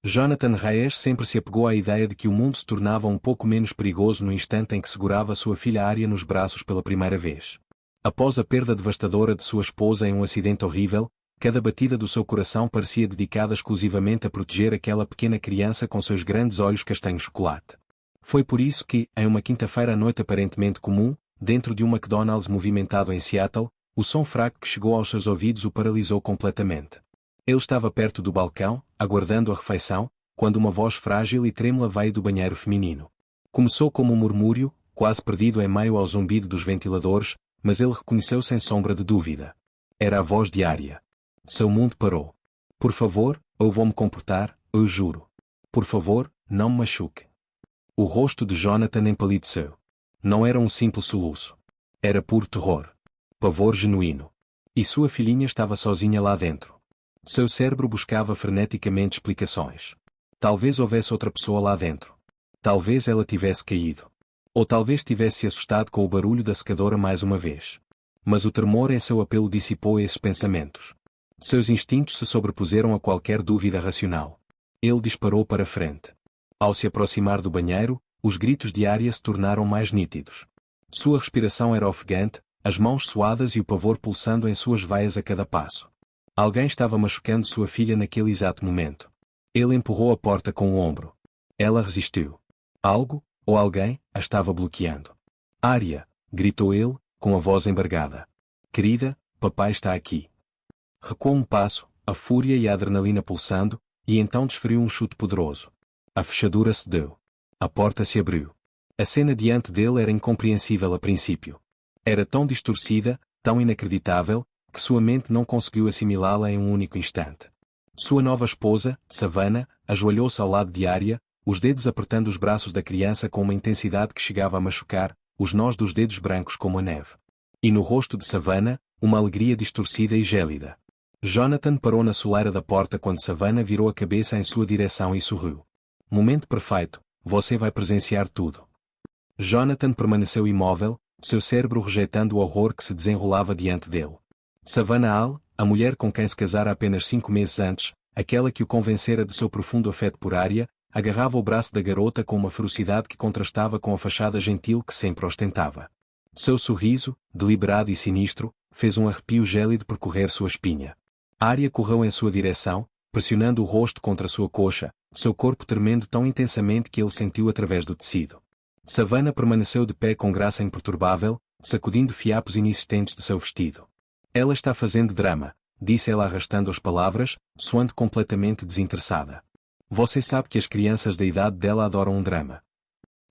Jonathan Reyes sempre se apegou à ideia de que o mundo se tornava um pouco menos perigoso no instante em que segurava sua filha Arya nos braços pela primeira vez. Após a perda devastadora de sua esposa em um acidente horrível, cada batida do seu coração parecia dedicada exclusivamente a proteger aquela pequena criança com seus grandes olhos castanho-chocolate. Foi por isso que, em uma quinta-feira à noite aparentemente comum, dentro de um McDonald's movimentado em Seattle, o som fraco que chegou aos seus ouvidos o paralisou completamente. Ele estava perto do balcão, aguardando a refeição, quando uma voz frágil e trêmula veio do banheiro feminino. Começou como um murmúrio, quase perdido em meio ao zumbido dos ventiladores, mas ele reconheceu sem sombra de dúvida. Era a voz de Arya. Seu mundo parou. Por favor, eu vou me comportar, eu juro. Por favor, não me machuque. O rosto de Jonathan empalideceu. Não era um simples soluço. Era puro terror. Pavor genuíno. E sua filhinha estava sozinha lá dentro. Seu cérebro buscava freneticamente explicações. Talvez houvesse outra pessoa lá dentro. Talvez ela tivesse caído. Ou talvez tivesse se assustado com o barulho da secadora mais uma vez. Mas o tremor em seu apelo dissipou esses pensamentos. Seus instintos se sobrepuseram a qualquer dúvida racional. Ele disparou para frente. Ao se aproximar do banheiro, os gritos de Arya se tornaram mais nítidos. Sua respiração era ofegante, as mãos suadas e o pavor pulsando em suas veias a cada passo. Alguém estava machucando sua filha naquele exato momento. Ele empurrou a porta com o ombro. Ela resistiu. Algo, ou alguém, a estava bloqueando. Arya, gritou ele, com a voz embargada. Querida, papai está aqui. Recuou um passo, a fúria e a adrenalina pulsando, e então desferiu um chute poderoso. A fechadura cedeu. A porta se abriu. A cena diante dele era incompreensível a princípio. Era tão distorcida, tão inacreditável, que sua mente não conseguiu assimilá-la em um único instante. Sua nova esposa, Savannah, ajoelhou-se ao lado de Arya, os dedos apertando os braços da criança com uma intensidade que chegava a machucar, os nós dos dedos brancos como a neve. E no rosto de Savannah, uma alegria distorcida e gélida. Jonathan parou na soleira da porta quando Savannah virou a cabeça em sua direção e sorriu. Momento perfeito, você vai presenciar tudo. Jonathan permaneceu imóvel, seu cérebro rejeitando o horror que se desenrolava diante dele. Savannah Al, a mulher com quem se casara apenas 5 meses antes, aquela que o convencera de seu profundo afeto por Arya, agarrava o braço da garota com uma ferocidade que contrastava com a fachada gentil que sempre ostentava. Seu sorriso, deliberado e sinistro, fez um arrepio gélido percorrer sua espinha. Arya correu em sua direção, pressionando o rosto contra sua coxa, seu corpo tremendo tão intensamente que ele sentiu através do tecido. Savannah permaneceu de pé com graça imperturbável, sacudindo fiapos inexistentes de seu vestido. Ela está fazendo drama, disse ela arrastando as palavras, soando completamente desinteressada. Você sabe que as crianças da idade dela adoram um drama.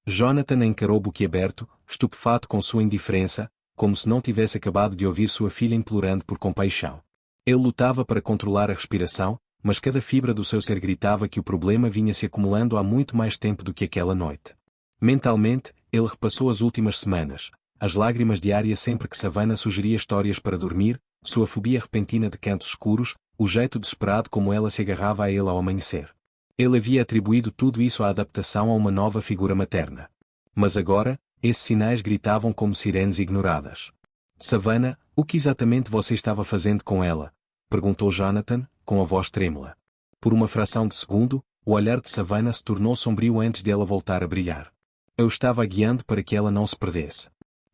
Jonathan encarou boquiaberto, estupefato com sua indiferença, como se não tivesse acabado de ouvir sua filha implorando por compaixão. Ele lutava para controlar a respiração, mas cada fibra do seu ser gritava que o problema vinha se acumulando há muito mais tempo do que aquela noite. Mentalmente, ele repassou as últimas semanas, as lágrimas de Arya sempre que Savannah sugeria histórias para dormir, sua fobia repentina de cantos escuros, o jeito desesperado como ela se agarrava a ele ao amanhecer. Ele havia atribuído tudo isso à adaptação a uma nova figura materna. Mas agora, esses sinais gritavam como sirenes ignoradas. Savannah, o que exatamente você estava fazendo com ela? Perguntou Jonathan, com a voz trêmula. Por uma fração de segundo, o olhar de Savannah se tornou sombrio antes de ela voltar a brilhar. Eu estava a guiando para que ela não se perdesse.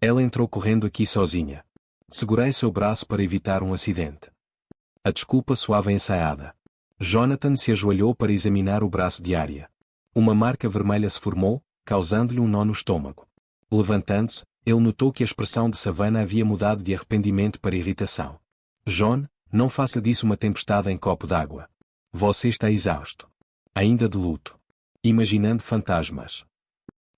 Ela entrou correndo aqui sozinha. Segurei seu braço para evitar um acidente. A desculpa soava ensaiada. Jonathan se ajoelhou para examinar o braço de Arya. Uma marca vermelha se formou, causando-lhe um nó no estômago. Levantando-se, ele notou que a expressão de Savannah havia mudado de arrependimento para irritação. John, não faça disso uma tempestade em copo d'água. Você está exausto. Ainda de luto. Imaginando fantasmas.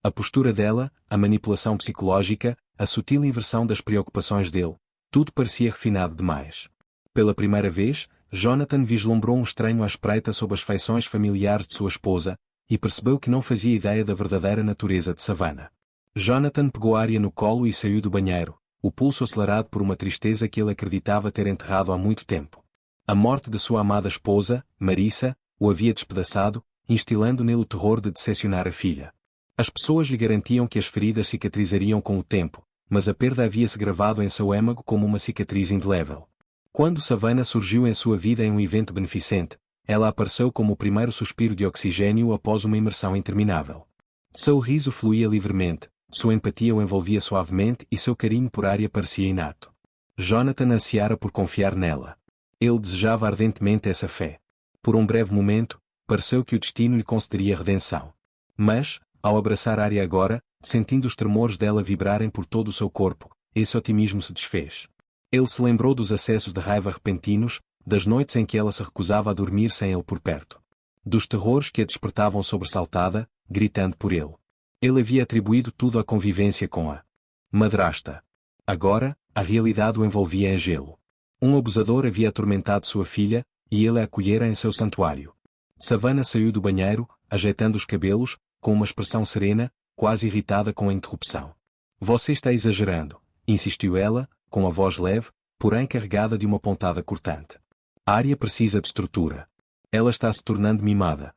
A postura dela, a manipulação psicológica, a sutil inversão das preocupações dele, tudo parecia refinado demais. Pela primeira vez, Jonathan vislumbrou um estranho à espreita sob as feições familiares de sua esposa, e percebeu que não fazia ideia da verdadeira natureza de Savannah. Jonathan pegou Arya no colo e saiu do banheiro, o pulso acelerado por uma tristeza que ele acreditava ter enterrado há muito tempo. A morte de sua amada esposa, Marissa, o havia despedaçado, instilando nele o terror de decepcionar a filha. As pessoas lhe garantiam que as feridas cicatrizariam com o tempo, mas a perda havia-se gravado em seu âmago como uma cicatriz indelével. Quando Savannah surgiu em sua vida em um evento beneficente, ela apareceu como o primeiro suspiro de oxigênio após uma imersão interminável. Seu riso fluía livremente, sua empatia o envolvia suavemente e seu carinho por Arya parecia inato. Jonathan ansiara por confiar nela. Ele desejava ardentemente essa fé. Por um breve momento, pareceu que o destino lhe concederia redenção. Mas, ao abraçar Arya agora, sentindo os tremores dela vibrarem por todo o seu corpo, esse otimismo se desfez. Ele se lembrou dos acessos de raiva repentinos, das noites em que ela se recusava a dormir sem ele por perto. Dos terrores que a despertavam sobressaltada, gritando por ele. Ele havia atribuído tudo à convivência com a madrasta. Agora, a realidade o envolvia em gelo. Um abusador havia atormentado sua filha, e ele a acolhera em seu santuário. Savannah saiu do banheiro, ajeitando os cabelos, com uma expressão serena, quase irritada com a interrupção. Você está exagerando, insistiu ela, com a voz leve, porém carregada de uma pontada cortante. A Arya precisa de estrutura. Ela está se tornando mimada.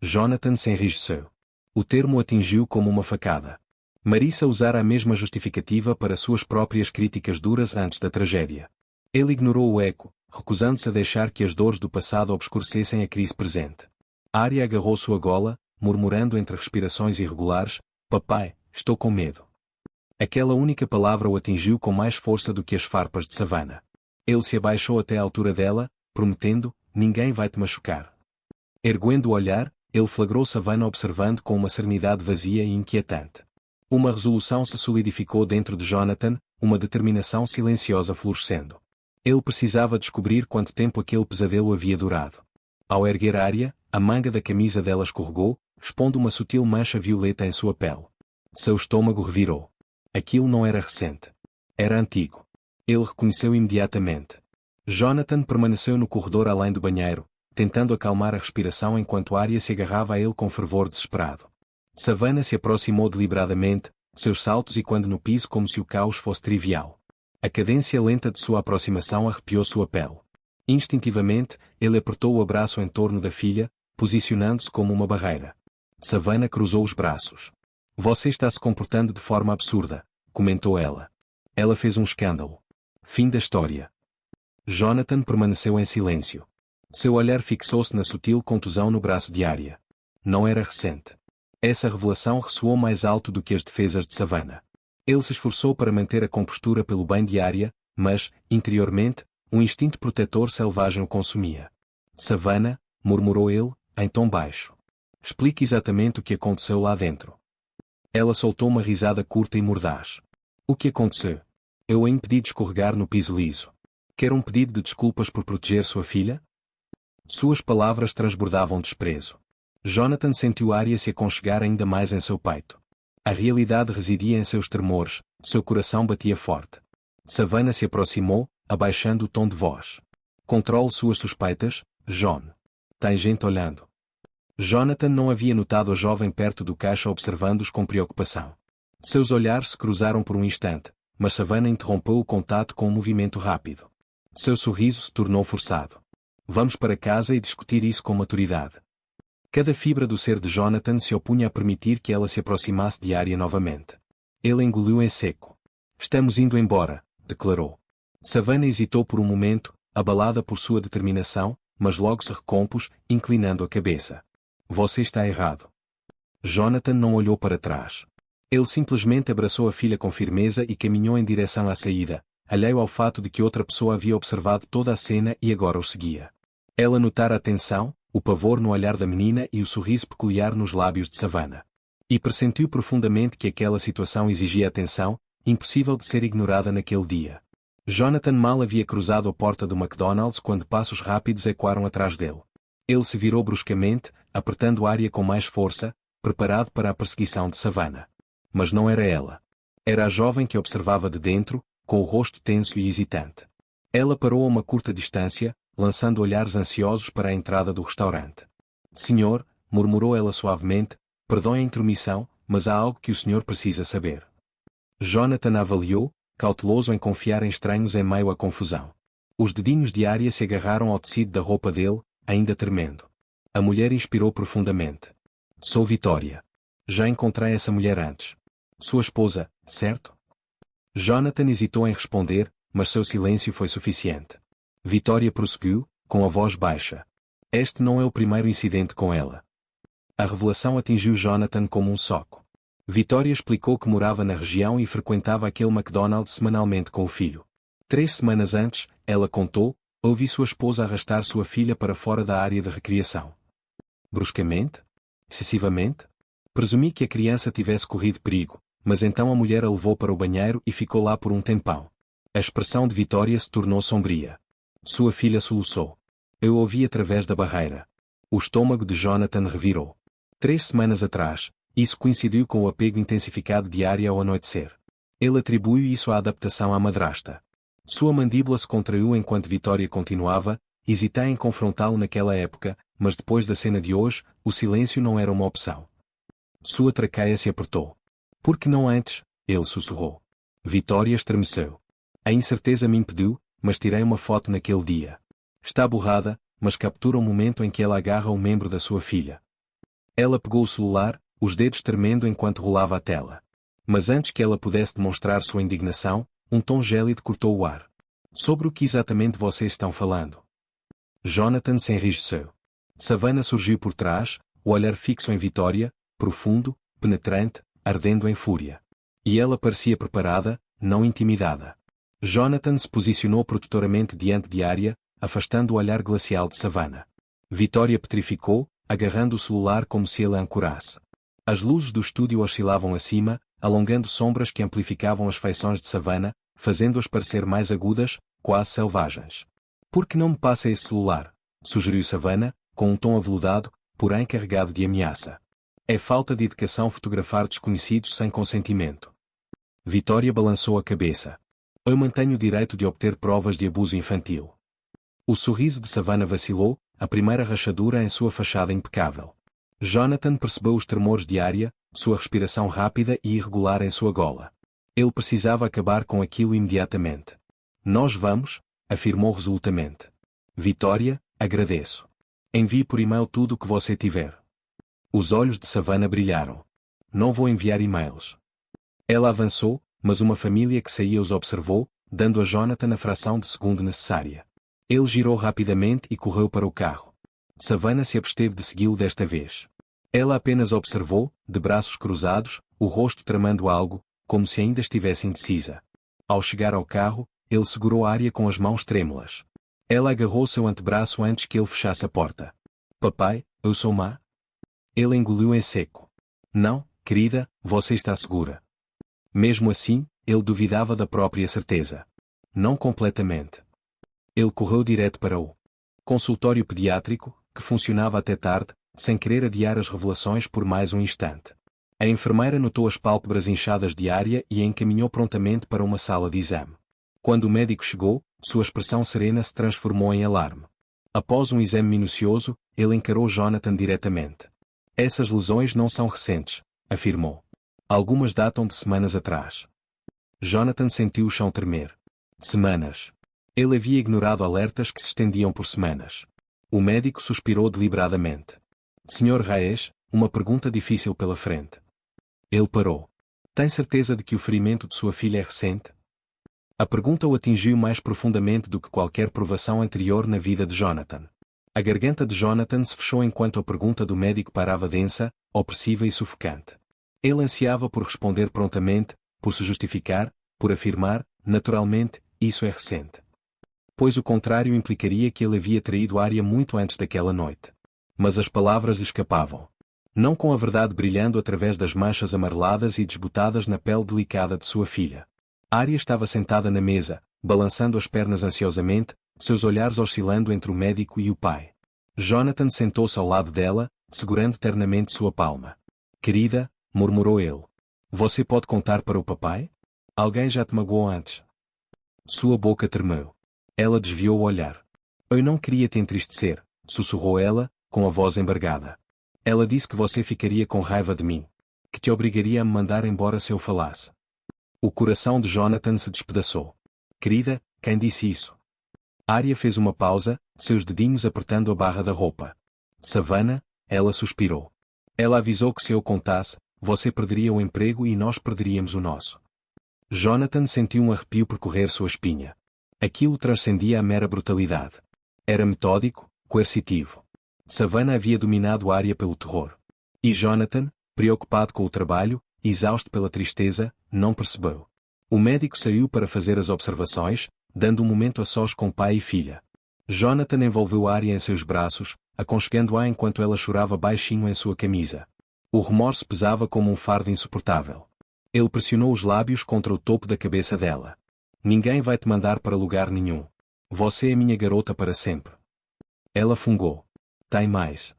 Jonathan se enrijeceu. O termo atingiu como uma facada. Marissa usara a mesma justificativa para suas próprias críticas duras antes da tragédia. Ele ignorou o eco, recusando-se a deixar que as dores do passado obscurecessem a crise presente. A Arya agarrou sua gola, murmurando entre respirações irregulares, papai, estou com medo. Aquela única palavra o atingiu com mais força do que as farpas de Savannah. Ele se abaixou até à altura dela, prometendo, ninguém vai te machucar. Erguendo o olhar, ele flagrou Savannah observando com uma serenidade vazia e inquietante. Uma resolução se solidificou dentro de Jonathan, uma determinação silenciosa florescendo. Ele precisava descobrir quanto tempo aquele pesadelo havia durado. Ao erguer a Arya, a manga da camisa dela escorregou, expondo uma sutil mancha violeta em sua pele. Seu estômago revirou. Aquilo não era recente. Era antigo. Ele reconheceu imediatamente. Jonathan permaneceu no corredor além do banheiro, tentando acalmar a respiração enquanto Arya se agarrava a ele com fervor desesperado. Savannah se aproximou deliberadamente, seus saltos ecoando no piso como se o caos fosse trivial. A cadência lenta de sua aproximação arrepiou sua pele. Instintivamente, ele apertou o abraço em torno da filha, posicionando-se como uma barreira. Savannah cruzou os braços. Você está se comportando de forma absurda, comentou ela. Ela fez um escândalo. Fim da história. Jonathan permaneceu em silêncio. Seu olhar fixou-se na sutil contusão no braço de Arya. Não era recente. Essa revelação ressoou mais alto do que as defesas de Savannah. Ele se esforçou para manter a compostura pelo bem de Arya, mas, interiormente, um instinto protetor selvagem o consumia. Savannah, murmurou ele, em tom baixo. Explique exatamente o que aconteceu lá dentro. Ela soltou uma risada curta e mordaz. O que aconteceu? Eu a impedi de escorregar no piso liso. Quer um pedido de desculpas por proteger sua filha? Suas palavras transbordavam desprezo. Jonathan sentiu Arya se aconchegar ainda mais em seu peito. A realidade residia em seus tremores, seu coração batia forte. Savannah se aproximou, abaixando o tom de voz. Controle suas suspeitas, John. Tem gente olhando. Jonathan não havia notado a jovem perto do caixa observando-os com preocupação. Seus olhares se cruzaram por um instante, mas Savannah interrompeu o contato com um movimento rápido. Seu sorriso se tornou forçado. Vamos para casa e discutir isso com maturidade. Cada fibra do ser de Jonathan se opunha a permitir que ela se aproximasse de Arya novamente. Ele engoliu em seco. Estamos indo embora, declarou. Savannah hesitou por um momento, abalada por sua determinação, mas logo se recompôs, inclinando a cabeça. Você está errado. Jonathan não olhou para trás. Ele simplesmente abraçou a filha com firmeza e caminhou em direção à saída, alheio ao fato de que outra pessoa havia observado toda a cena e agora o seguia. Ela notara a tensão, o pavor no olhar da menina e o sorriso peculiar nos lábios de Savannah. E pressentiu profundamente que aquela situação exigia atenção, impossível de ser ignorada naquele dia. Jonathan mal havia cruzado a porta do McDonald's quando passos rápidos ecoaram atrás dele. Ele se virou bruscamente, apertando Arya com mais força, preparado para a perseguição de Savannah. Mas não era ela. Era a jovem que observava de dentro, com o rosto tenso e hesitante. Ela parou a uma curta distância, lançando olhares ansiosos para a entrada do restaurante. Senhor, murmurou ela suavemente, perdoe a intromissão, mas há algo que o senhor precisa saber. Jonathan a avaliou, cauteloso em confiar em estranhos em meio à confusão. Os dedinhos de Arya se agarraram ao tecido da roupa dele, ainda tremendo. A mulher inspirou profundamente. Sou Vitória. Já encontrei essa mulher antes. Sua esposa, certo? Jonathan hesitou em responder, mas seu silêncio foi suficiente. Vitória prosseguiu, com a voz baixa. Este não é o primeiro incidente com ela. A revelação atingiu Jonathan como um soco. Vitória explicou que morava na região e frequentava aquele McDonald's semanalmente com o filho. 3 semanas antes, ela contou, ouvi sua esposa arrastar sua filha para fora da área de recreação. Bruscamente? Excessivamente? Presumi que a criança tivesse corrido perigo, mas então a mulher a levou para o banheiro e ficou lá por um tempão. A expressão de Vitória se tornou sombria. Sua filha soluçou. Eu ouvi através da barreira. O estômago de Jonathan revirou. 3 semanas atrás, isso coincidiu com o apego intensificado diário ao anoitecer. Ele atribuiu isso à adaptação à madrasta. Sua mandíbula se contraiu enquanto Vitória continuava, hesitei em confrontá-lo naquela época, mas depois da cena de hoje, o silêncio não era uma opção. Sua traqueia se apertou. Por que não antes? Ele sussurrou. Vitória estremeceu. A incerteza me impediu, mas tirei uma foto naquele dia. Está borrada, mas captura o momento em que ela agarra o membro da sua filha. Ela pegou o celular, os dedos tremendo enquanto rolava a tela. Mas antes que ela pudesse demonstrar sua indignação, um tom gélido cortou o ar. Sobre o que exatamente vocês estão falando? Jonathan se enrijeceu. Savannah surgiu por trás, o olhar fixo em Vitória, profundo, penetrante, ardendo em fúria. E ela parecia preparada, não intimidada. Jonathan se posicionou protetoramente diante de Arya, afastando o olhar glacial de Savannah. Vitória petrificou, agarrando o celular como se ele a ancorasse. As luzes do estúdio oscilavam acima, alongando sombras que amplificavam as feições de Savannah, fazendo-as parecer mais agudas, quase selvagens. Por que não me passa esse celular? Sugeriu Savannah, com um tom aveludado, porém carregado de ameaça. É falta de educação fotografar desconhecidos sem consentimento. Vitória balançou a cabeça. Eu mantenho o direito de obter provas de abuso infantil. O sorriso de Savannah vacilou, a primeira rachadura em sua fachada impecável. Jonathan percebeu os tremores de Arya, sua respiração rápida e irregular em sua gola. Ele precisava acabar com aquilo imediatamente. Nós vamos, afirmou resolutamente. Vitória, agradeço. Envie por e-mail tudo o que você tiver. Os olhos de Savannah brilharam. Não vou enviar e-mails. Ela avançou, mas uma família que saía os observou, dando a Jonathan a fração de segundo necessária. Ele girou rapidamente e correu para o carro. Savannah se absteve de segui-lo desta vez. Ela apenas observou, de braços cruzados, o rosto tramando algo, como se ainda estivesse indecisa. Ao chegar ao carro, ele segurou Arya com as mãos trêmulas. Ela agarrou seu antebraço antes que ele fechasse a porta. Papai, eu sou má? Ele engoliu em seco. Não, querida, você está segura. Mesmo assim, ele duvidava da própria certeza. Não completamente. Ele correu direto para o consultório pediátrico, que funcionava até tarde, sem querer adiar as revelações por mais um instante. A enfermeira notou as pálpebras inchadas de Arya e a encaminhou prontamente para uma sala de exame. Quando o médico chegou, sua expressão serena se transformou em alarme. Após um exame minucioso, ele encarou Jonathan diretamente. Essas lesões não são recentes, afirmou. Algumas datam de semanas atrás. Jonathan sentiu o chão tremer. Semanas. Ele havia ignorado alertas que se estendiam por semanas. O médico suspirou deliberadamente. Sr. Reyes, uma pergunta difícil pela frente. Ele parou. Tem certeza de que o ferimento de sua filha é recente? A pergunta o atingiu mais profundamente do que qualquer provação anterior na vida de Jonathan. A garganta de Jonathan se fechou enquanto a pergunta do médico parava densa, opressiva e sufocante. Ele ansiava por responder prontamente, por se justificar, por afirmar, naturalmente, isso é recente. Pois o contrário implicaria que ele havia traído Arya muito antes daquela noite. Mas as palavras lhe escapavam. Não com a verdade brilhando através das manchas amareladas e desbotadas na pele delicada de sua filha. Arya estava sentada na mesa, balançando as pernas ansiosamente, seus olhares oscilando entre o médico e o pai. Jonathan sentou-se ao lado dela, segurando ternamente sua palma. Querida, murmurou ele. Você pode contar para o papai? Alguém já te magoou antes? Sua boca tremeu. Ela desviou o olhar. Eu não queria te entristecer, sussurrou ela, com a voz embargada. Ela disse que você ficaria com raiva de mim. Que te obrigaria a me mandar embora se eu falasse. O coração de Jonathan se despedaçou. Querida, quem disse isso? Arya fez uma pausa, seus dedinhos apertando a barra da roupa. Savannah, ela suspirou. Ela avisou que se eu contasse, você perderia o emprego e nós perderíamos o nosso. Jonathan sentiu um arrepio percorrer sua espinha. Aquilo transcendia a mera brutalidade. Era metódico, coercitivo. Savannah havia dominado Arya pelo terror. E Jonathan, preocupado com o trabalho, exausto pela tristeza, não percebeu. O médico saiu para fazer as observações, dando um momento a sós com pai e filha. Jonathan envolveu Arya em seus braços, aconchegando-a enquanto ela chorava baixinho em sua camisa. O remorso pesava como um fardo insuportável. Ele pressionou os lábios contra o topo da cabeça dela. Ninguém vai te mandar para lugar nenhum. Você é minha garota para sempre. Ela fungou. Tem mais.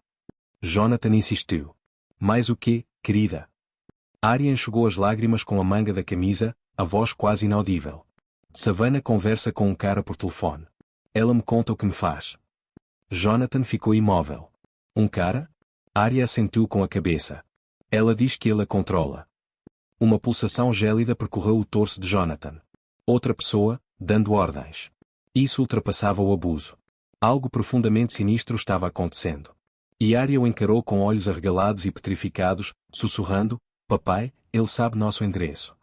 Jonathan insistiu. Mais o quê, querida? Arya enxugou as lágrimas com a manga da camisa, a voz quase inaudível. Savannah conversa com um cara por telefone. Ela me conta o que me faz. Jonathan ficou imóvel. Um cara? Arya assentiu com a cabeça. Ela diz que ele a controla. Uma pulsação gélida percorreu o torso de Jonathan. Outra pessoa, dando ordens. Isso ultrapassava o abuso. Algo profundamente sinistro estava acontecendo. E Arya o encarou com olhos arregalados e petrificados, sussurrando, papai, ele sabe nosso endereço.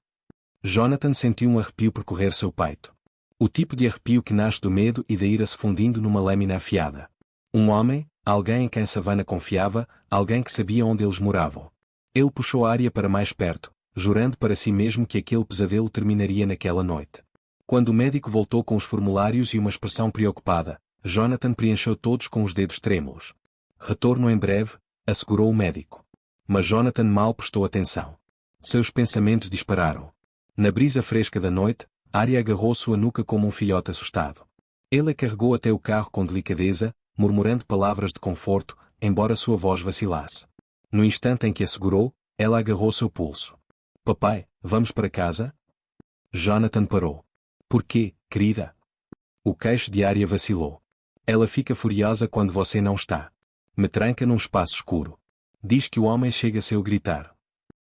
Jonathan sentiu um arrepio percorrer seu peito. O tipo de arrepio que nasce do medo e da ira se fundindo numa lâmina afiada. Um homem, alguém em quem Savannah confiava, alguém que sabia onde eles moravam. Ele puxou Arya para mais perto, jurando para si mesmo que aquele pesadelo terminaria naquela noite. Quando o médico voltou com os formulários e uma expressão preocupada, Jonathan preencheu todos com os dedos trêmulos. Retorno em breve, assegurou o médico. Mas Jonathan mal prestou atenção. Seus pensamentos dispararam. Na brisa fresca da noite, Arya agarrou sua nuca como um filhote assustado. Ele a carregou até o carro com delicadeza, murmurando palavras de conforto, embora sua voz vacilasse. No instante em que a segurou, ela agarrou seu pulso. Papai, vamos para casa? Jonathan parou. Por quê, querida? O queixo de Arya vacilou. Ela fica furiosa quando você não está. Me tranca num espaço escuro. Diz que o homem chega a seu gritar.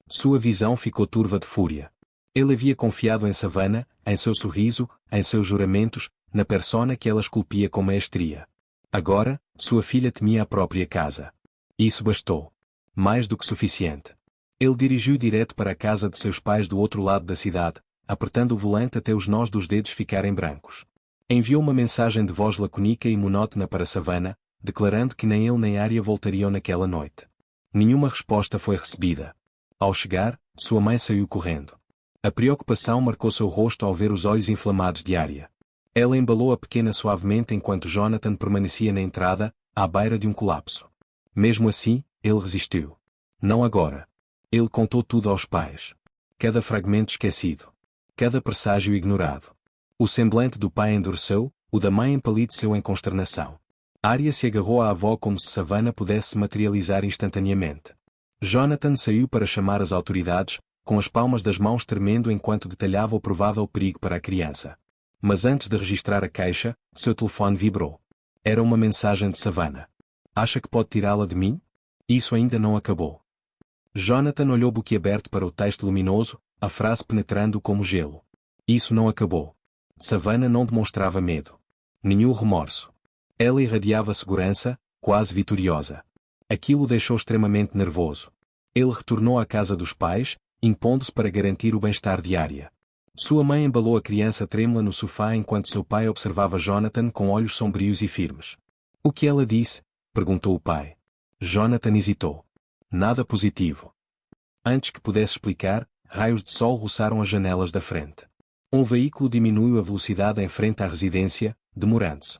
Sua visão ficou turva de fúria. Ele havia confiado em Savannah, em seu sorriso, em seus juramentos, na persona que ela esculpia com maestria. Agora, sua filha temia a própria casa. Isso bastou. Mais do que suficiente. Ele dirigiu direto para a casa de seus pais do outro lado da cidade, apertando o volante até os nós dos dedos ficarem brancos. Enviou uma mensagem de voz lacônica e monótona para Savannah, declarando que nem ele nem Arya voltariam naquela noite. Nenhuma resposta foi recebida. Ao chegar, sua mãe saiu correndo. A preocupação marcou seu rosto ao ver os olhos inflamados de Arya. Ela embalou a pequena suavemente enquanto Jonathan permanecia na entrada, à beira de um colapso. Mesmo assim, ele resistiu. Não agora. Ele contou tudo aos pais. Cada fragmento esquecido. Cada presságio ignorado. O semblante do pai endureceu, o da mãe empalideceu em consternação. Arya se agarrou à avó como se Savannah pudesse se materializar instantaneamente. Jonathan saiu para chamar as autoridades, com as palmas das mãos tremendo enquanto detalhava o provável perigo para a criança. Mas antes de registrar a queixa, seu telefone vibrou. Era uma mensagem de Savannah. Acha que pode tirá-la de mim? Isso ainda não acabou. Jonathan olhou boquiaberto para o texto luminoso, a frase penetrando como gelo. Isso não acabou. Savannah não demonstrava medo. Nenhum remorso. Ela irradiava segurança, quase vitoriosa. Aquilo o deixou extremamente nervoso. Ele retornou à casa dos pais, impondo-se para garantir o bem-estar de Arya. Sua mãe embalou a criança trêmula no sofá enquanto seu pai observava Jonathan com olhos sombrios e firmes. O que ela disse? Perguntou o pai. Jonathan hesitou. Nada positivo. Antes que pudesse explicar, raios de sol roçaram as janelas da frente. Um veículo diminuiu a velocidade em frente à residência, demorando-se.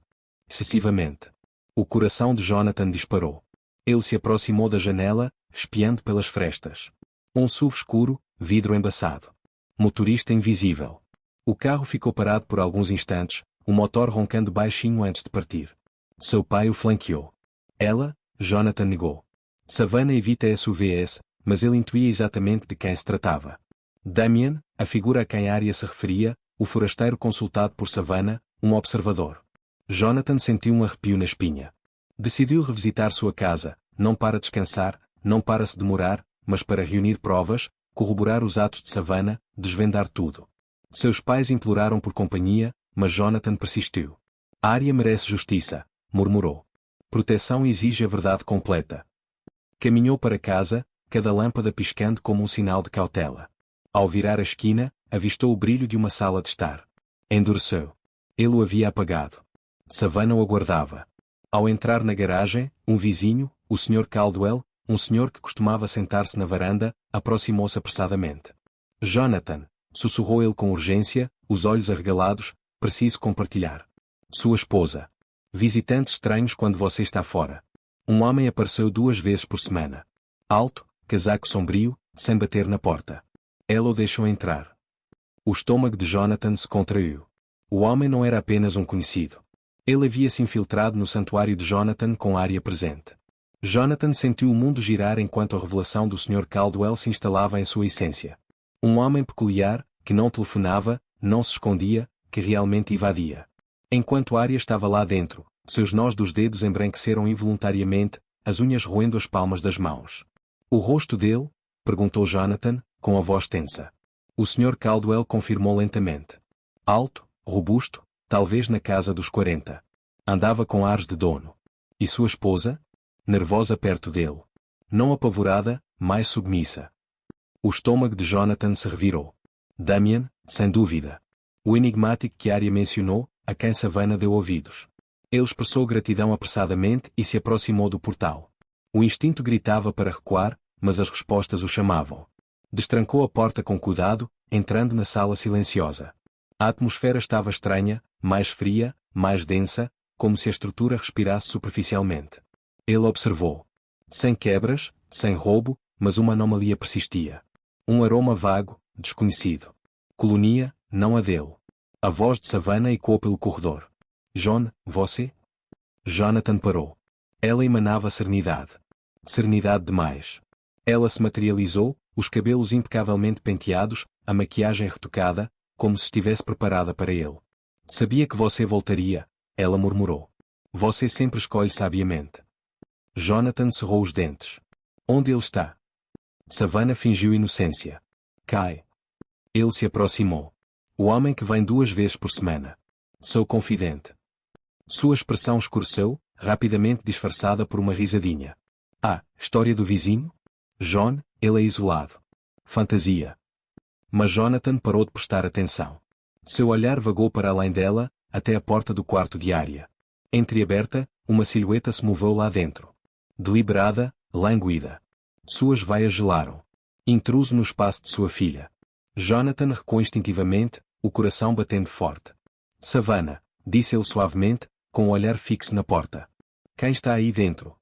Excessivamente. O coração de Jonathan disparou. Ele se aproximou da janela, espiando pelas frestas. Um SUV escuro, vidro embaçado. Motorista invisível. O carro ficou parado por alguns instantes, o motor roncando baixinho antes de partir. Seu pai o flanqueou. Ela, Jonathan negou. Savannah evita SUVs, mas ele intuía exatamente de quem se tratava. Damien, a figura a quem Arya se referia, o forasteiro consultado por Savannah, um observador. Jonathan sentiu um arrepio na espinha. Decidiu revisitar sua casa, não para descansar, não para se demorar, mas para reunir provas, corroborar os atos de Savannah, desvendar tudo. Seus pais imploraram por companhia, mas Jonathan persistiu. Arya merece justiça, murmurou. Proteção exige a verdade completa. Caminhou para casa, cada lâmpada piscando como um sinal de cautela. Ao virar a esquina, avistou o brilho de uma sala de estar. Endureceu. Ele o havia apagado. Savannah o aguardava. Ao entrar na garagem, um vizinho, o Sr. Caldwell, um senhor que costumava sentar-se na varanda, aproximou-se apressadamente. Jonathan, sussurrou ele com urgência, os olhos arregalados, preciso compartilhar. Sua esposa. Visitantes estranhos quando você está fora. Um homem apareceu 2 vezes por semana. Alto, casaco sombrio, sem bater na porta. Ela o deixou entrar. O estômago de Jonathan se contraiu. O homem não era apenas um conhecido. Ele havia se infiltrado no santuário de Jonathan com a área presente. Jonathan sentiu o mundo girar enquanto a revelação do Sr. Caldwell se instalava em sua essência. Um homem peculiar, que não telefonava, não se escondia, que realmente evadia. Enquanto Arya estava lá dentro, seus nós dos dedos embranqueceram involuntariamente, as unhas roendo as palmas das mãos. O rosto dele? Perguntou Jonathan, com a voz tensa. O Sr. Caldwell confirmou lentamente. Alto, robusto, talvez na casa dos 40. Andava com ares de dono. E sua esposa? Nervosa perto dele. Não apavorada, mais submissa. O estômago de Jonathan se revirou. Damian, sem dúvida. O enigmático que Arya mencionou, a quem Savannah deu ouvidos. Ele expressou gratidão apressadamente e se aproximou do portal. O instinto gritava para recuar, mas as respostas o chamavam. Destrancou a porta com cuidado, entrando na sala silenciosa. A atmosfera estava estranha, mais fria, mais densa, como se a estrutura respirasse superficialmente. Ele observou. Sem quebras, sem roubo, mas uma anomalia persistia. Um aroma vago, desconhecido. Colonia, não a dele. A voz de Savannah ecoou pelo corredor. John, você? Jonathan parou. Ela emanava serenidade. Serenidade demais. Ela se materializou, os cabelos impecavelmente penteados, a maquiagem retocada, como se estivesse preparada para ele. Sabia que você voltaria, ela murmurou. Você sempre escolhe sabiamente. Jonathan cerrou os dentes. Onde ele está? Savannah fingiu inocência. Cai. Ele se aproximou. O homem que vem 2 vezes por semana. Sou confidente. Sua expressão escureceu, rapidamente disfarçada por uma risadinha. Ah, história do vizinho? John, ele é isolado. Fantasia. Mas Jonathan parou de prestar atenção. Seu olhar vagou para além dela, até a porta do quarto de Arya. Entreaberta, uma silhueta se moveu lá dentro. Deliberada, languida. Suas veias gelaram. Intruso no espaço de sua filha. Jonathan recuou instintivamente, o coração batendo forte. Savannah, disse ele suavemente, com o olhar fixo na porta. Quem está aí dentro?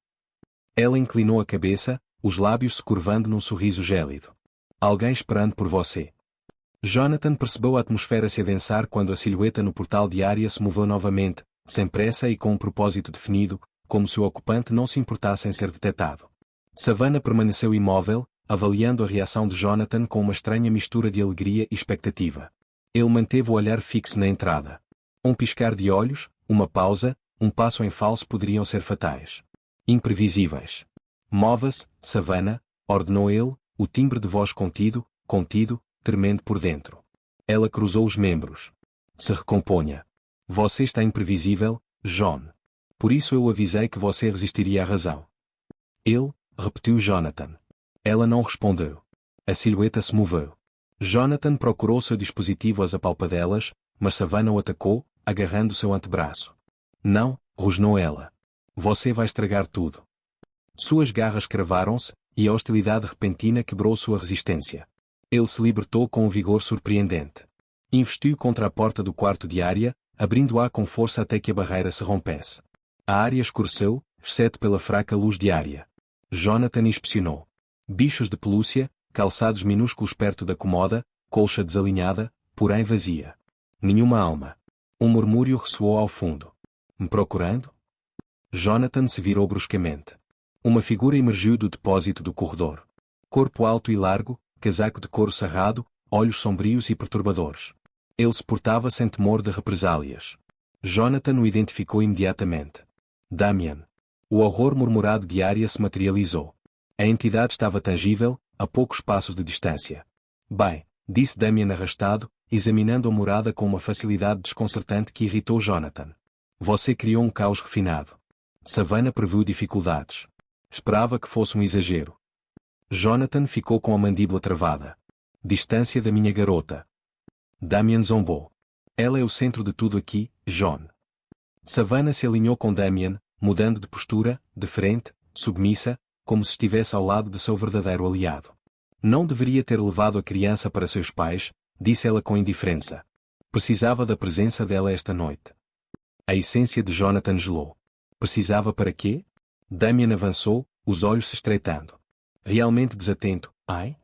Ela inclinou a cabeça, os lábios se curvando num sorriso gélido. Alguém esperando por você. Jonathan percebeu a atmosfera se adensar quando a silhueta no portal de Arya se moveu novamente, sem pressa e com um propósito definido, como se o ocupante não se importasse em ser detectado. Savannah permaneceu imóvel, avaliando a reação de Jonathan com uma estranha mistura de alegria e expectativa. Ele manteve o olhar fixo na entrada. Um piscar de olhos, uma pausa, um passo em falso poderiam ser fatais. Imprevisíveis. Mova-se, Savannah, ordenou ele, o timbre de voz contido, tremendo por dentro. Ela cruzou os membros. Se recomponha. Você está imprevisível, John. Por isso eu avisei que você resistiria à razão. Ele, repetiu Jonathan. Ela não respondeu. A silhueta se moveu. Jonathan procurou seu dispositivo às apalpadelas, mas Savannah o atacou, agarrando seu antebraço. Não, rosnou ela. Você vai estragar tudo. Suas garras cravaram-se, e a hostilidade repentina quebrou sua resistência. Ele se libertou com um vigor surpreendente. Investiu contra a porta do quarto de Arya, abrindo-a com força até que a barreira se rompesse. A Arya escureceu, exceto pela fraca luz de Arya. Jonathan inspecionou. Bichos de pelúcia, calçados minúsculos perto da comoda, colcha desalinhada, porém vazia. Nenhuma alma. Um murmúrio ressoou ao fundo. Me procurando? Jonathan se virou bruscamente. Uma figura emergiu do depósito do corredor. Corpo alto e largo, casaco de couro sarrado, olhos sombrios e perturbadores. Ele se portava sem temor de represálias. Jonathan o identificou imediatamente. Damian. O horror murmurado de Arya se materializou. A entidade estava tangível, a poucos passos de distância. Bem, disse Damian arrastado, examinando a morada com uma facilidade desconcertante que irritou Jonathan. Você criou um caos refinado. Savannah previu dificuldades. Esperava que fosse um exagero. Jonathan ficou com a mandíbula travada. Distância da minha garota. Damian zombou. Ela é o centro de tudo aqui, John. Savannah se alinhou com Damian, mudando de postura, de frente, submissa, como se estivesse ao lado de seu verdadeiro aliado. Não deveria ter levado a criança para seus pais, disse ela com indiferença. Precisava da presença dela esta noite. A essência de Jonathan gelou. Precisava para quê? Damien avançou, os olhos se estreitando. Realmente desatento, ai?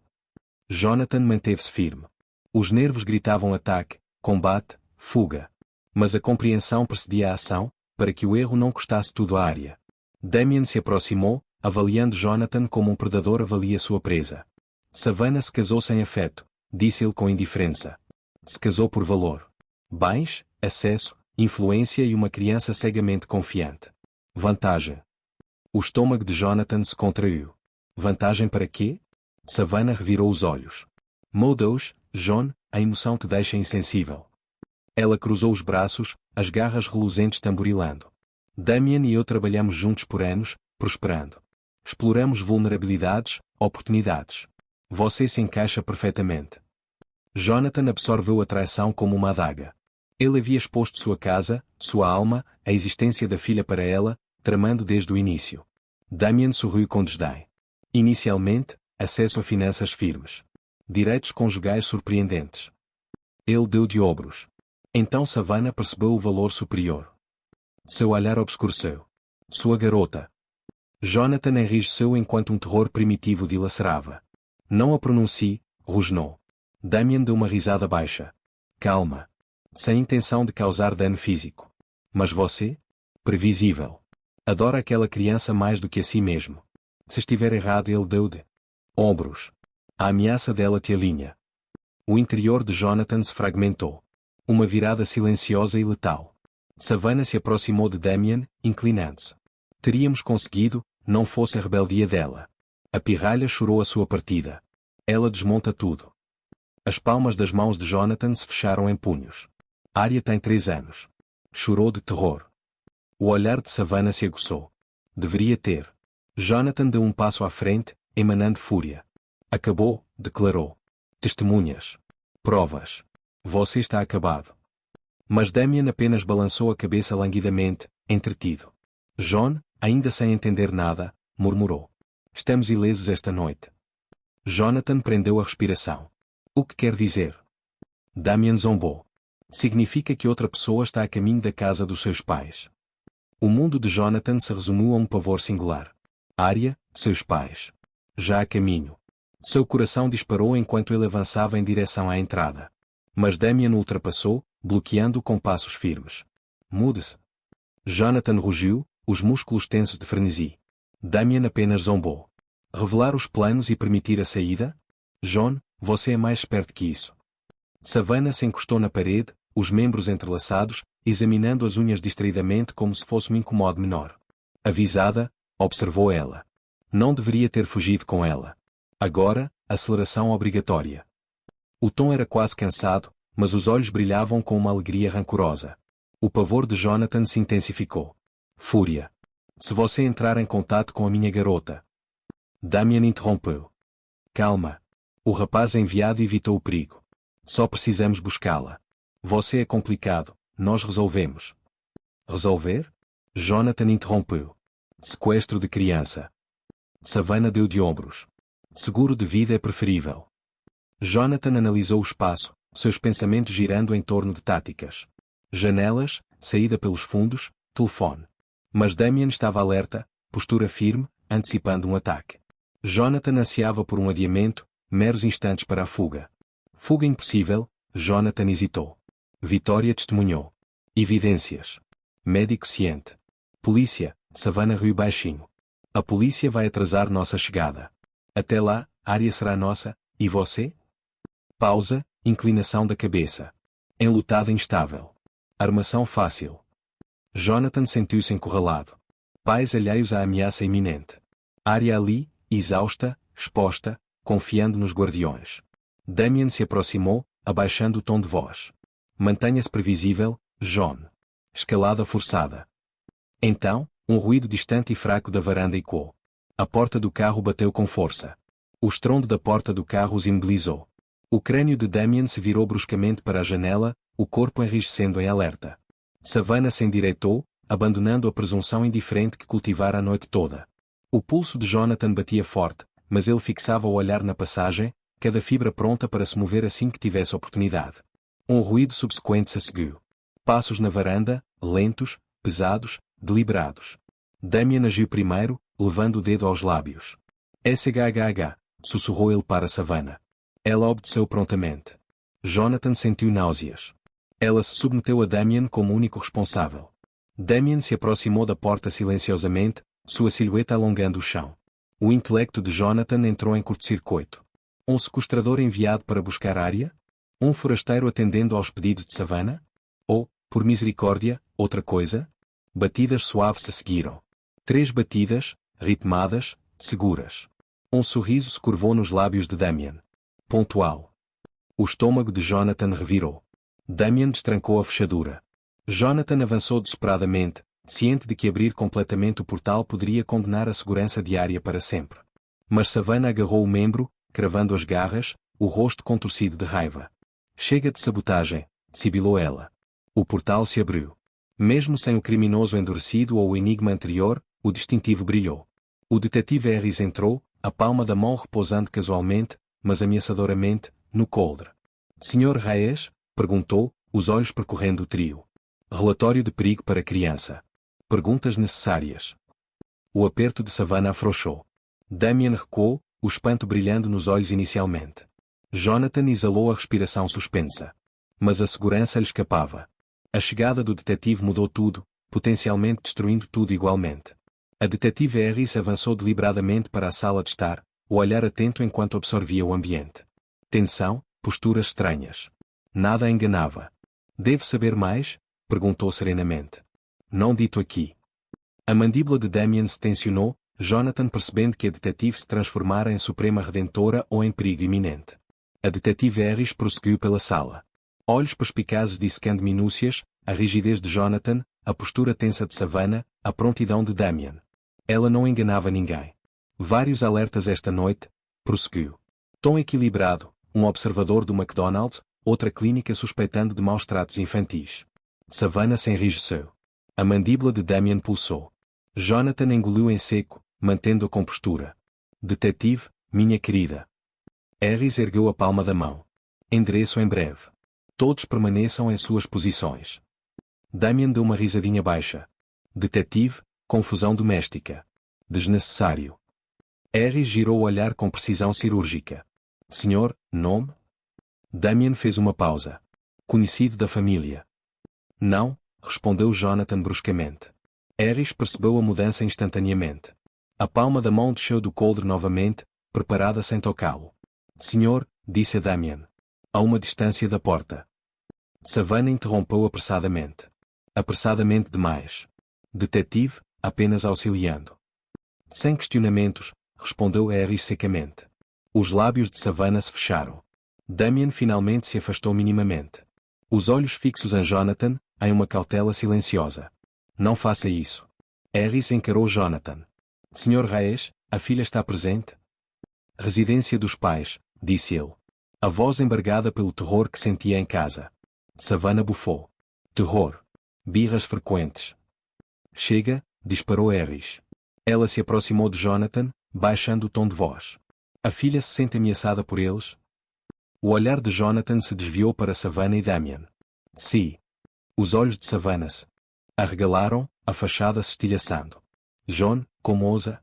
Jonathan manteve-se firme. Os nervos gritavam ataque, combate, fuga. Mas a compreensão precedia a ação, para que o erro não custasse tudo à área. Damien se aproximou, avaliando Jonathan como um predador avalia sua presa. Savannah se casou sem afeto, disse ele com indiferença. Se casou por valor. Bens, acesso, influência e uma criança cegamente confiante. Vantagem. O estômago de Jonathan se contraiu. Vantagem para quê? Savannah revirou os olhos. Meu Deus, John, a emoção te deixa insensível. Ela cruzou os braços, as garras reluzentes tamborilando. Damien e eu trabalhamos juntos por anos, prosperando. Exploramos vulnerabilidades, oportunidades. Você se encaixa perfeitamente. Jonathan absorveu a traição como uma adaga. Ele havia exposto sua casa, sua alma, a existência da filha para ela, tramando desde o início. Damien sorriu com desdém. Inicialmente, acesso a finanças firmes. Direitos conjugais surpreendentes. Ele deu de ombros. Então Savannah percebeu o valor superior. Seu olhar obscureceu. Sua garota. Jonathan enrijeceu enquanto um terror primitivo dilacerava. Não a pronuncie, rosnou. Damien deu uma risada baixa. Calma. Sem intenção de causar dano físico. Mas você? Previsível. Adora aquela criança mais do que a si mesmo. Se estiver errado, ele deu de ombros. A ameaça dela te alinha. O interior de Jonathan se fragmentou. Uma virada silenciosa e letal. Savannah se aproximou de Damien, inclinando-se. Teríamos conseguido, não fosse a rebeldia dela. A pirralha chorou a sua partida. Ela desmonta tudo. As palmas das mãos de Jonathan se fecharam em punhos. Arya tem 3 anos. Chorou de terror. O olhar de Savannah se aguçou. Deveria ter. Jonathan deu um passo à frente, emanando fúria. Acabou, declarou. Testemunhas. Provas. Você está acabado. Mas Damien apenas balançou a cabeça languidamente, entretido. John, ainda sem entender nada, murmurou. Estamos ilesos esta noite. Jonathan prendeu a respiração. O que quer dizer? Damien zombou. Significa que outra pessoa está a caminho da casa dos seus pais. O mundo de Jonathan se resumiu a um pavor singular. Arya, seus pais. Já a caminho. Seu coração disparou enquanto ele avançava em direção à entrada. Mas Damien o ultrapassou, bloqueando-o com passos firmes. Mude-se. Jonathan rugiu, os músculos tensos de frenesi. Damien apenas zombou. Revelar os planos e permitir a saída? John, você é mais esperto que isso. Savannah se encostou na parede, os membros entrelaçados, examinando as unhas distraidamente como se fosse um incomodo menor. Avisada, observou ela. Não deveria ter fugido com ela. Agora, aceleração obrigatória. O tom era quase cansado, mas os olhos brilhavam com uma alegria rancorosa. O pavor de Jonathan se intensificou. Fúria. Se você entrar em contato com a minha garota. Damien interrompeu. Calma. O rapaz enviado evitou o perigo. Só precisamos buscá-la. Você é complicado, nós resolvemos. Resolver? Jonathan interrompeu. Sequestro de criança. Savannah deu de ombros. Seguro de vida é preferível. Jonathan analisou o espaço, seus pensamentos girando em torno de táticas. Janelas, saída pelos fundos, telefone. Mas Damien estava alerta, postura firme, antecipando um ataque. Jonathan ansiava por um adiamento, meros instantes para a fuga. Fuga impossível, Jonathan hesitou. Vitória testemunhou. Evidências. Médico ciente. Polícia, Savannah riu baixinho. A polícia vai atrasar nossa chegada. Até lá, a área será nossa, e você? Pausa, inclinação da cabeça. Enlutada instável. Armação fácil. Jonathan sentiu-se encurralado. Pais alheios à ameaça iminente. Arya ali, exausta, exposta, confiando nos guardiões. Damien se aproximou, abaixando o tom de voz. Mantenha-se previsível, John. Escalada forçada. Então, um ruído distante e fraco da varanda ecoou. A porta do carro bateu com força. O estrondo da porta do carro os imobilizou. O crânio de Damien se virou bruscamente para a janela, o corpo enrijecendo em alerta. Savannah se endireitou, abandonando a presunção indiferente que cultivara a noite toda. O pulso de Jonathan batia forte, mas ele fixava o olhar na passagem, cada fibra pronta para se mover assim que tivesse oportunidade. Um ruído subsequente se seguiu. Passos na varanda, lentos, pesados, deliberados. Damien agiu primeiro, levando o dedo aos lábios. SHHH, sussurrou ele para Savannah. Ela obedeceu prontamente. Jonathan sentiu náuseas. Ela se submeteu a Damien como único responsável. Damien se aproximou da porta silenciosamente, sua silhueta alongando o chão. O intelecto de Jonathan entrou em curto-circuito. Um sequestrador enviado para buscar Arya? Um forasteiro atendendo aos pedidos de Savannah? Ou, por misericórdia, outra coisa? Batidas suaves se seguiram. 3 batidas, ritmadas, seguras. Um sorriso se curvou nos lábios de Damien. Pontual. O estômago de Jonathan revirou. Damien destrancou a fechadura. Jonathan avançou desesperadamente, ciente de que abrir completamente o portal poderia condenar a segurança diária para sempre. Mas Savannah agarrou o membro, cravando as garras, o rosto contorcido de raiva. Chega de sabotagem, sibilou ela. O portal se abriu. Mesmo sem o criminoso endurecido ou o enigma anterior, o distintivo brilhou. O detetive Harris entrou, a palma da mão repousando casualmente, mas ameaçadoramente, no coldre. Sr. Reyes? Perguntou, os olhos percorrendo o trio. Relatório de perigo para criança. Perguntas necessárias. O aperto de Savannah afrouxou. Damien recuou, o espanto brilhando nos olhos inicialmente. Jonathan exalou a respiração suspensa. Mas a segurança lhe escapava. A chegada do detetive mudou tudo, potencialmente destruindo tudo igualmente. A detetive Harris avançou deliberadamente para a sala de estar, o olhar atento enquanto absorvia o ambiente. Tensão, posturas estranhas. Nada a enganava. Devo saber mais? Perguntou serenamente. Não dito aqui. A mandíbula de Damien se tensionou, Jonathan percebendo que a detetive se transformara em suprema redentora ou em perigo iminente. A detetive Harris prosseguiu pela sala. Olhos perspicazes dissecando minúcias, a rigidez de Jonathan, a postura tensa de Savannah, a prontidão de Damien. Ela não enganava ninguém. Vários alertas esta noite, prosseguiu. Tom equilibrado, um observador do McDonald's, outra clínica suspeitando de maus tratos infantis. Savannah se enrijeceu. A mandíbula de Damien pulsou. Jonathan engoliu em seco, mantendo a compostura. Detetive, minha querida. Harris ergueu a palma da mão. Endereço em breve. Todos permaneçam em suas posições. Damien deu uma risadinha baixa. Detetive, confusão doméstica. Desnecessário. Harris girou o olhar com precisão cirúrgica. Senhor, nome? Damien fez uma pausa. Conhecido da família. Não, respondeu Jonathan bruscamente. Harris percebeu a mudança instantaneamente. A palma da mão desceu do coldre novamente, preparada sem tocá-lo. Senhor, disse a Damien. A uma distância da porta. Savannah interrompeu apressadamente. Apressadamente demais. Detetive, apenas auxiliando. Sem questionamentos, respondeu Harris secamente. Os lábios de Savannah se fecharam. Damien finalmente se afastou minimamente. Os olhos fixos em Jonathan, em uma cautela silenciosa. Não faça isso. Harris encarou Jonathan. Sr. Reyes, a filha está presente? Residência dos pais, disse ele. A voz embargada pelo terror que sentia em casa. Savannah bufou. Terror. Birras frequentes. Chega, disparou Harris. Ela se aproximou de Jonathan, baixando o tom de voz. A filha se sente ameaçada por eles? O olhar de Jonathan se desviou para Savannah e Damien. Sim. Os olhos de Savannah se arregalaram, a fachada se estilhaçando. John, como ousa?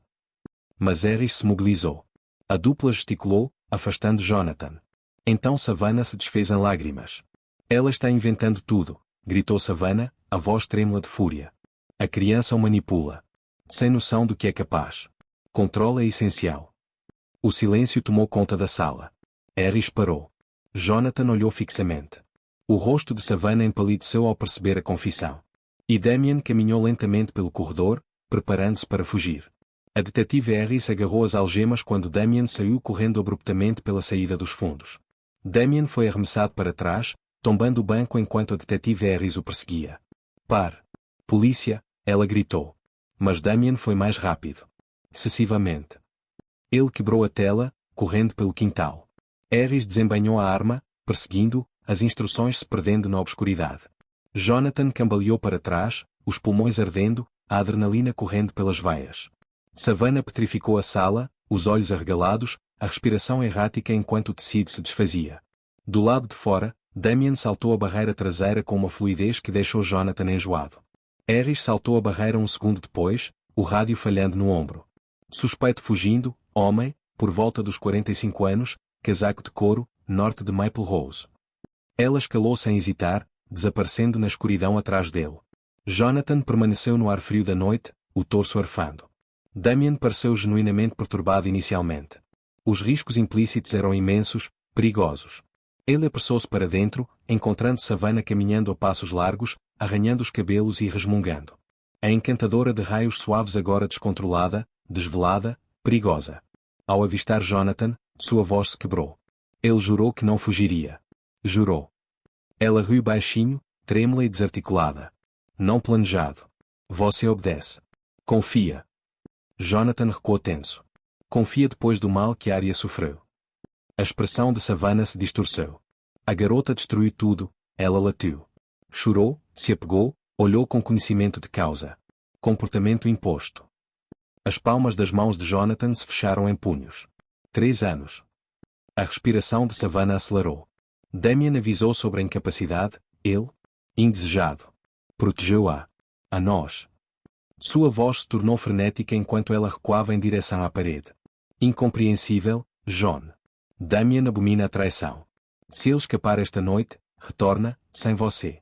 Mas Harris se mobilizou. A dupla gesticulou, afastando Jonathan. Então Savannah se desfez em lágrimas. Ela está inventando tudo, gritou Savannah, a voz trêmula de fúria. A criança o manipula. Sem noção do que é capaz. Controle é essencial. O silêncio tomou conta da sala. Harris parou. Jonathan olhou fixamente. O rosto de Savannah empalideceu ao perceber a confissão. E Damien caminhou lentamente pelo corredor, preparando-se para fugir. A detetive Harris agarrou as algemas quando Damien saiu correndo abruptamente pela saída dos fundos. Damien foi arremessado para trás, tombando o banco enquanto a detetive Harris o perseguia. Pare! Polícia! Ela gritou. Mas Damien foi mais rápido. Excessivamente. Ele quebrou a tela, correndo pelo quintal. Harris desembainhou a arma, perseguindo, as instruções se perdendo na obscuridade. Jonathan cambaleou para trás, os pulmões ardendo, a adrenalina correndo pelas veias. Savannah petrificou a sala, os olhos arregalados, a respiração errática enquanto o tecido se desfazia. Do lado de fora, Damien saltou a barreira traseira com uma fluidez que deixou Jonathan enjoado. Harris saltou a barreira um segundo depois, o rádio falhando no ombro. Suspeito fugindo, homem, por volta dos 45 anos, casaco de couro, norte de Maple Rose. Ela escalou sem hesitar, desaparecendo na escuridão atrás dele. Jonathan permaneceu no ar frio da noite, o torso arfando. Damien pareceu genuinamente perturbado inicialmente. Os riscos implícitos eram imensos, perigosos. Ele apressou-se para dentro, encontrando Savannah caminhando a passos largos, arranhando os cabelos e resmungando. A encantadora de raios suaves agora descontrolada, desvelada, perigosa. Ao avistar Jonathan, sua voz se quebrou. Ele jurou que não fugiria. Jurou. Ela riu baixinho, trêmula e desarticulada. Não planejado. Você obedece. Confia. Jonathan recuou tenso. Confia depois do mal que Arya sofreu. A expressão de Savannah se distorceu. A garota destruiu tudo, ela latiu. Chorou, se apegou, olhou com conhecimento de causa. Comportamento imposto. As palmas das mãos de Jonathan se fecharam em punhos. 3 anos. A respiração de Savannah acelerou. Damien avisou sobre a incapacidade, ele, indesejado. Protegeu-a. A nós. Sua voz se tornou frenética enquanto ela recuava em direção à parede. Incompreensível, John. Damien abomina a traição. Se ele escapar esta noite, retorna, sem você.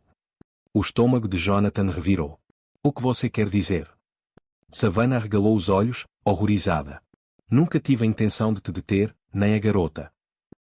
O estômago de Jonathan revirou. O que você quer dizer? Savannah arregalou os olhos, horrorizada. Nunca tive a intenção de te deter, nem a garota.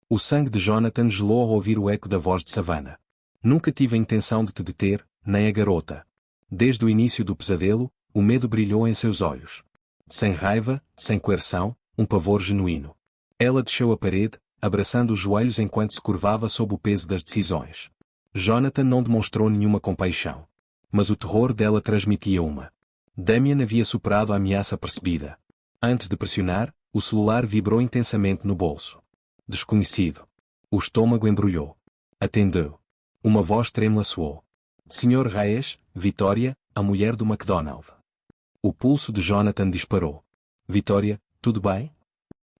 O sangue de Jonathan gelou ao ouvir o eco da voz de Savannah. Nunca tive a intenção de te deter, nem a garota. Desde o início do pesadelo, o medo brilhou em seus olhos. Sem raiva, sem coerção, um pavor genuíno. Ela desceu a parede, abraçando os joelhos enquanto se curvava sob o peso das decisões. Jonathan não demonstrou nenhuma compaixão. Mas o terror dela transmitia uma. Damien havia superado a ameaça percebida. Antes de pressionar, o celular vibrou intensamente no bolso. Desconhecido. O estômago embrulhou. Atendeu. Uma voz trêmula soou. Sr. Reyes, Vitória, a mulher do MacDonald. O pulso de Jonathan disparou. Vitória, tudo bem?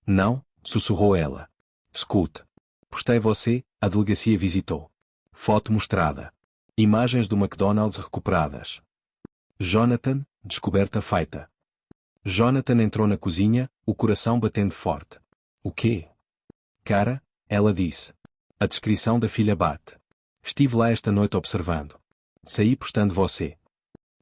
Não, sussurrou ela. Escute. Postei você, a delegacia visitou. Foto mostrada. Imagens do McDonald's recuperadas. Jonathan, descoberta feita. Jonathan entrou na cozinha, o coração batendo forte. O quê? Cara, ela disse. A descrição da filha bate. Estive lá esta noite observando. Saí postando você.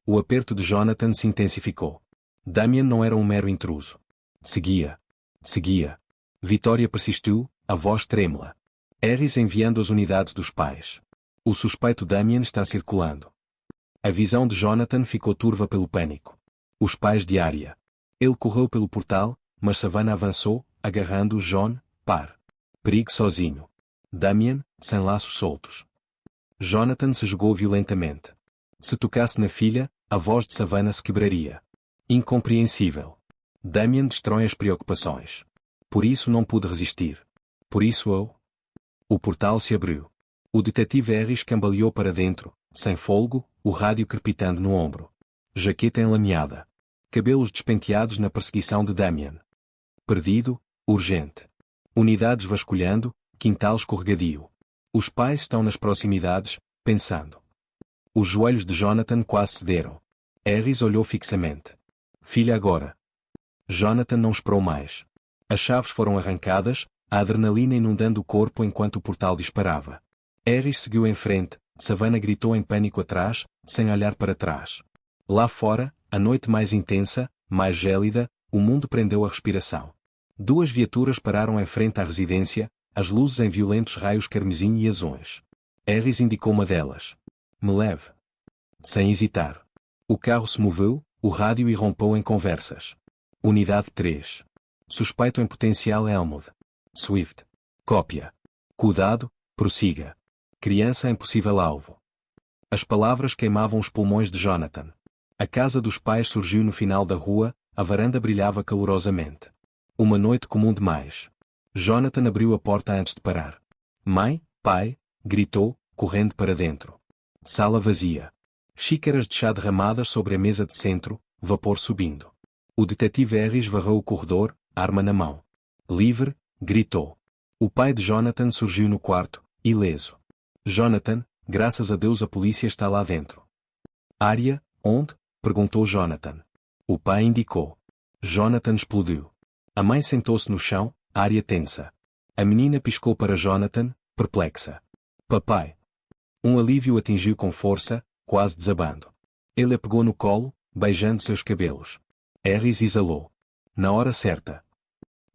O aperto de Jonathan se intensificou. Damien não era um mero intruso. Seguia. Seguia. Vitória persistiu, a voz trêmula. Harris enviando as unidades dos pais. O suspeito Damien está circulando. A visão de Jonathan ficou turva pelo pânico. Os pais de Arya. Ele correu pelo portal, mas Savannah avançou, agarrando John, par. Perigo sozinho. Damien, sem laços soltos. Jonathan se jogou violentamente. Se tocasse na filha, a voz de Savannah se quebraria. Incompreensível. Damien destrói as preocupações. Por isso não pude resistir. Por isso eu... O portal se abriu. O detetive Harris cambaleou para dentro, sem fôlego, o rádio crepitando no ombro. Jaqueta enlameada. Cabelos despenteados na perseguição de Damien. Perdido, urgente. Unidades vasculhando, quintal escorregadio. Os pais estão nas proximidades, pensando. Os joelhos de Jonathan quase cederam. Harris olhou fixamente. Filha agora. Jonathan não esperou mais. As chaves foram arrancadas, a adrenalina inundando o corpo enquanto o portal disparava. Harris seguiu em frente, Savannah gritou em pânico atrás, sem olhar para trás. Lá fora, a noite mais intensa, mais gélida, o mundo prendeu a respiração. 2 viaturas pararam em frente à residência, as luzes em violentos raios carmesim e azuis. Harris indicou uma delas. Me leve. Sem hesitar. O carro se moveu, o rádio irrompeu em conversas. Unidade 3. Suspeito em potencial Elmwood. Swift. Cópia. Cuidado, prossiga. Criança em possível alvo. As palavras queimavam os pulmões de Jonathan. A casa dos pais surgiu no final da rua, a varanda brilhava calorosamente. Uma noite comum demais. Jonathan abriu a porta antes de parar. Mãe, pai, gritou, correndo para dentro. Sala vazia. Xícaras de chá derramadas sobre a mesa de centro, vapor subindo. O detetive Harris varreu o corredor, arma na mão. Livre, gritou. O pai de Jonathan surgiu no quarto, ileso. Jonathan, graças a Deus a polícia está lá dentro. Arya, onde? Perguntou Jonathan. O pai indicou. Jonathan explodiu. A mãe sentou-se no chão, Arya tensa. A menina piscou para Jonathan, perplexa. Papai. Um alívio atingiu com força, quase desabando. Ele a pegou no colo, beijando seus cabelos. Harris exalou. Na hora certa.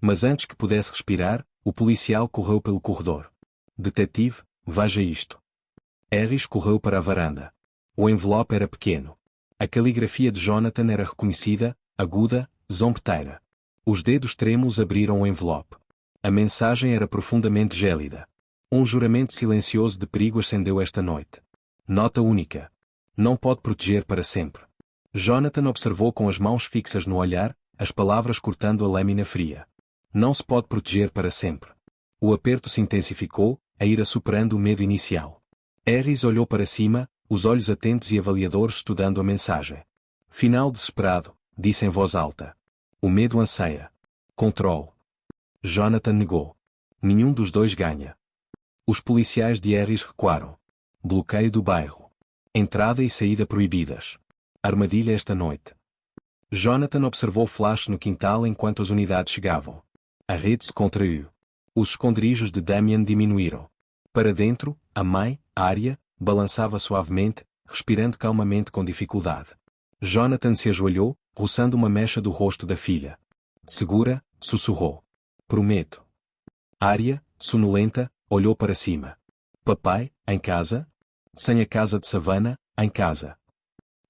Mas antes que pudesse respirar, o policial correu pelo corredor. Detetive, veja isto. Harris correu para a varanda. O envelope era pequeno. A caligrafia de Jonathan era reconhecida, aguda, zombeteira. Os dedos trêmulos abriram o envelope. A mensagem era profundamente gélida. Um juramento silencioso de perigo ascendeu esta noite. Nota única. Não pode proteger para sempre. Jonathan observou com as mãos fixas no olhar, as palavras cortando a lâmina fria. Não se pode proteger para sempre. O aperto se intensificou, a ira superando o medo inicial. Harris olhou para cima, os olhos atentos e avaliadores estudando a mensagem. Final desesperado, disse em voz alta. O medo anseia. Controle. Jonathan negou. Nenhum dos dois ganha. Os policiais de Harris recuaram. Bloqueio do bairro. Entrada e saída proibidas. Armadilha esta noite. Jonathan observou flashes no quintal enquanto as unidades chegavam. A rede se contraiu. Os esconderijos de Damien diminuíram. Para dentro, a mãe, Arya, balançava suavemente, respirando calmamente com dificuldade. Jonathan se ajoelhou, roçando uma mecha do rosto da filha. Segura, sussurrou. Prometo. Arya, sonolenta, olhou para cima. Papai, em casa? Sem a casa de Savannah, em casa.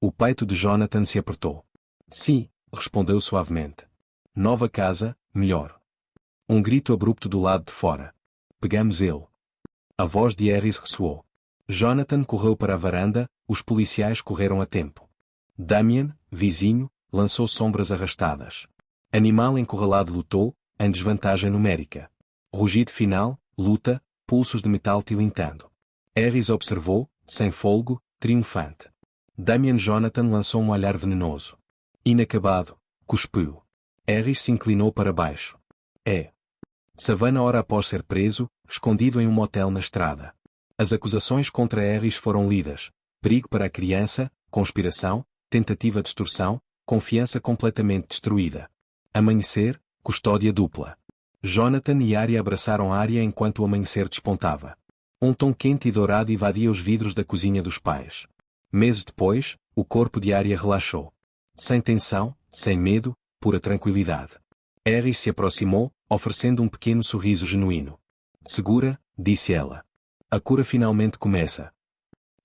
O peito de Jonathan se apertou. Sim, respondeu suavemente. Nova casa, melhor. Um grito abrupto do lado de fora. Pegamos ele. A voz de Harris ressoou. Jonathan correu para a varanda, os policiais correram a tempo. Damien, vizinho, lançou sombras arrastadas. Animal encurralado lutou, em desvantagem numérica. Rugido final, luta, pulsos de metal tilintando. Harris observou, sem fôlego, triunfante. Damien Jonathan lançou um olhar venenoso. Inacabado, cuspiu. Harris se inclinou para baixo. Savannah hora após ser preso, escondido em um motel na estrada. As acusações contra Harris foram lidas. Perigo para a criança, conspiração, tentativa de extorsão, confiança completamente destruída. Amanhecer, custódia dupla. Jonathan e Arya abraçaram Arya enquanto o amanhecer despontava. Um tom quente e dourado invadia os vidros da cozinha dos pais. Meses depois, o corpo de Arya relaxou. Sem tensão, sem medo, pura tranquilidade. Harris se aproximou, oferecendo um pequeno sorriso genuíno. Segura, disse ela. A cura finalmente começa.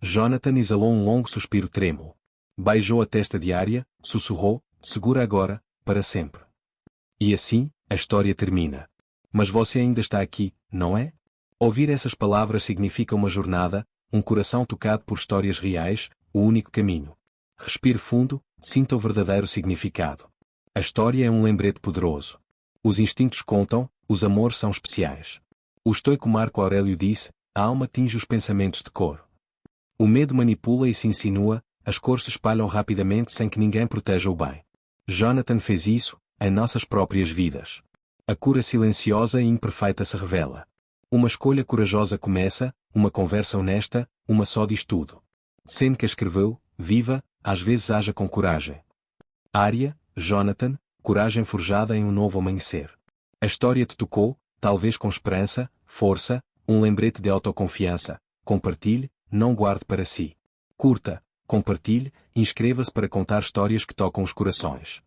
Jonathan exalou um longo suspiro trêmulo. Beijou a testa de Arya, sussurrou, segura agora, para sempre. E assim, a história termina. Mas você ainda está aqui, não é? Ouvir essas palavras significa uma jornada, um coração tocado por histórias reais, o único caminho. Respire fundo, sinta o verdadeiro significado. A história é um lembrete poderoso. Os instintos contam, os amores são especiais. O estoico Marco Aurélio disse, a alma tinge os pensamentos de cor. O medo manipula e se insinua, as cores se espalham rapidamente sem que ninguém proteja o bem. Jonathan fez isso, em nossas próprias vidas. A cura silenciosa e imperfeita se revela. Uma escolha corajosa começa, uma conversa honesta, uma só diz tudo. Seneca escreveu, viva, às vezes haja com coragem. Arya, Jonathan, coragem forjada em um novo amanhecer. A história te tocou, talvez com esperança, força, um lembrete de autoconfiança. Compartilhe, não guarde para si. Curta, compartilhe, inscreva-se para contar histórias que tocam os corações.